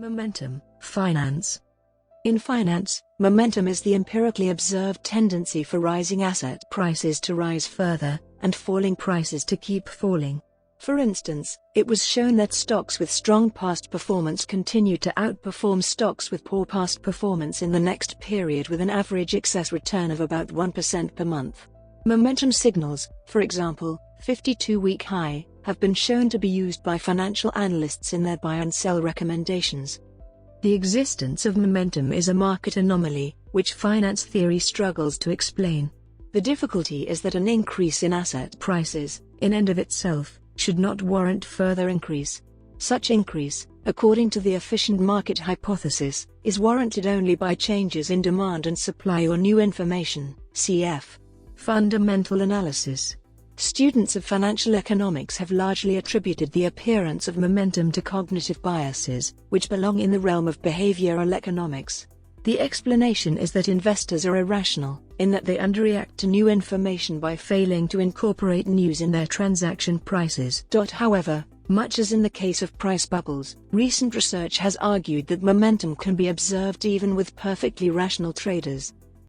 Momentum, finance. In finance, momentum is the empirically observed tendency for rising asset prices to rise further, and falling prices to keep falling. For instance, it was shown that stocks with strong past performance continued to outperform stocks with poor past performance in the next period with an average excess return of about 1% per month. Momentum signals, for example, 52-week high, have been shown to be used by financial analysts in their buy and sell recommendations. The existence of momentum is a market anomaly, which finance theory struggles to explain. The difficulty is that an increase in asset prices, in and of itself, should not warrant further increase. Such increase, according to the efficient market hypothesis, is warranted only by changes in demand and supply or new information, cf. Fundamental analysis. Students of financial economics have largely attributed the appearance of momentum to cognitive biases, which belong in the realm of behavioral economics. The explanation is that investors are irrational, in that they underreact to new information by failing to incorporate news in their transaction prices. However, much as in the case of price bubbles, recent research has argued that momentum can be observed even with perfectly rational traders.